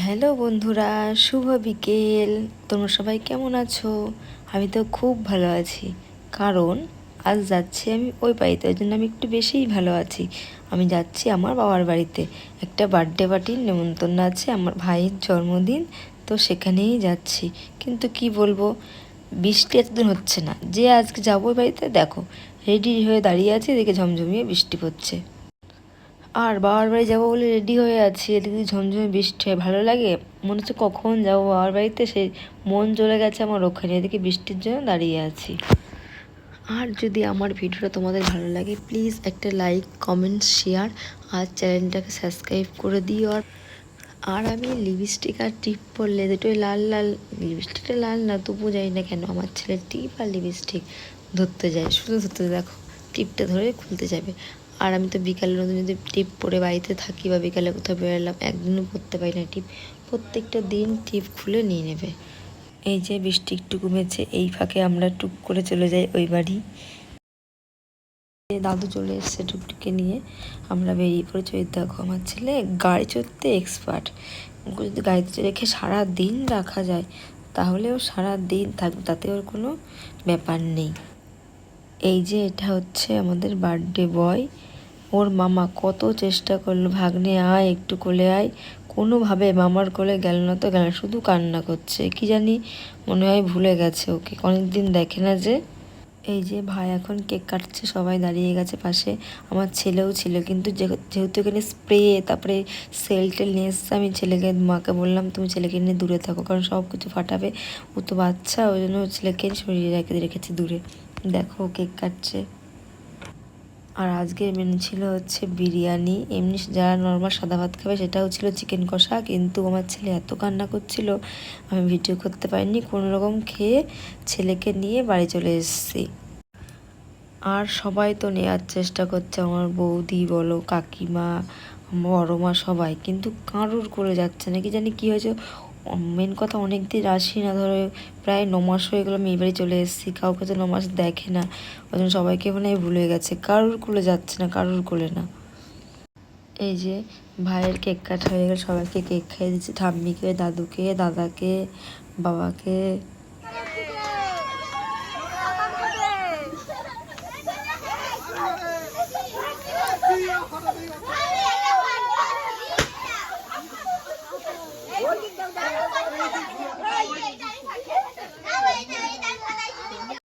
Hello বন্ধুরা, শুভ বিকেল। তোমরা সবাই কেমন আছো? আমি তো খুব ভালো আছি, কারণ আজ যাচ্ছি আমি ওই বাড়িতে, ওই জন্য আমি একটু বেশিই ভালো আছি। আমি যাচ্ছি আমার বাবার বাড়িতে, একটা বার্থডে পার্টির নেমন্তন্ন আছে, আমার ভাইয়ের জন্মদিন, তো সেখানেই যাচ্ছি। কিন্তু কি বলবো, বৃষ্টি এতদিন হচ্ছে না, যে আজকে যাবো ওই বাড়িতে, দেখো রেডি হয়ে দাঁড়িয়ে আছি, এদিকে ঝমঝমিয়ে বৃষ্টি পড়ছে। আর বাবার বাড়ি যাবো বলে রেডি হয়ে আছি, এদিকে ঝমঝমে বৃষ্টি হয়, ভালো লাগে। মনে হচ্ছে কখন যাবো বাবার বাড়িতে, সেই মন চলে গেছে আমার ওখানে, এদিকে বৃষ্টির জন্য দাঁড়িয়ে আছি। আর যদি আমার ভিডিওটা তোমাদের ভালো লাগে, প্লিজ একটা লাইক, কমেন্ট, শেয়ার আর চ্যানেলটাকে সাবস্ক্রাইব করে দিও। আর আমি লিপস্টিক আর টিপ পরলে দুটোই লাল লাল, লিপস্টিকটা লাল না তবু যাই না কেন, আমার ছেলে টিপ আর লিপস্টিক ধরতে যায়, শুধু ধরতে, দেখো টিপটা ধরে খুলতে যাবে। আর আমি তো বিকালে যদি টিপ পরে বাড়িতে থাকি বা বিকালে কোথাও বেরোলাম, একদিনও পরতে পারি না টিপ, প্রত্যেকটা দিন টিপ খুলে নিয়ে নেবে। এই যে বৃষ্টি একটু কমেছে, এই ফাঁকে আমরা টুক করে চলে যাই ওই বাড়ি। দাদু চলে এসছে টুকটুকে নিয়ে, আমরা বেরিয়ে পড়েছি। ওই দেখো আমার ছেলে গাড়ি চড়তে এক্সপার্ট, ওকে যদি গাড়িতে রেখে সারা দিন রাখা যায় তাহলে ও সারা দিন থাকবে, তাতে ওর কোনো ব্যাপার নেই। এই যে এটা হচ্ছে আমাদের বার্থডে বয়, ওর মামা কত চেষ্টা করলো, ভাগ্নে আয় একটু কোলে আয়, কোনোভাবে মামার কোলে গেল না, তো গেল না, শুধু কান্না করছে, কি জানি মনে হয় ভুলে গেছে ওকে, অনেকদিন দেখে না যে। এই যে ভাই এখন কেক কাটছে, সবাই দাঁড়িয়ে গেছে পাশে, আমার ছেলেও ছিল, কিন্তু যেহেতু এখানে স্প্রে তারপরে সেল টেল নিয়ে এসছে, আমি ছেলেকে মাকে বললাম তুমি ছেলেকে নিয়ে দূরে থাকো, কারণ সব কিছু ফাটাবে, ও তো বাচ্চা, ওই জন্য ছেলেকে সরিয়ে রেখেছি দূরে। দেখো কেক কাটছে। আর আজকের মেনু ছিল হচ্ছে বিরিয়ানি, এমনি যারা নর্মাল সাদা ভাত খাবে সেটাও ছিল চিকেন কষা, কিন্তু আমার ছেলে এত কান্না করছিল আমি ভিডিও করতে পারিনি, কোনো রকম খেয়ে ছেলেকে নিয়ে বাড়ি চলে এসেছি। আর সবাই তো নেওয়ার চেষ্টা করছে, আমার বৌদি বলো, কাকিমা, বড় মা, সবাই, কিন্তু কারুর করে যাচ্ছে না, কি জানি কী হয়েছে। মেন কথা অনেক দিন আসি না, ধরো প্রায় 9 মাস হয়ে গেলো আমি এই বাড়ি চলে এসেছি, কাউকে তো 9 মাস দেখে না, ওই জন্য সবাইকে মনে হয় ভুলে গেছে, কারুর কোলে যাচ্ছে না, কারুর কোলে না। এই যে ভাইয়ের কেক কাটা হয়ে গেল, সবাইকে কেক খাইয়ে দিচ্ছে, ঠাম্মিকে, দাদুকে, দাদাকে, বাবাকে।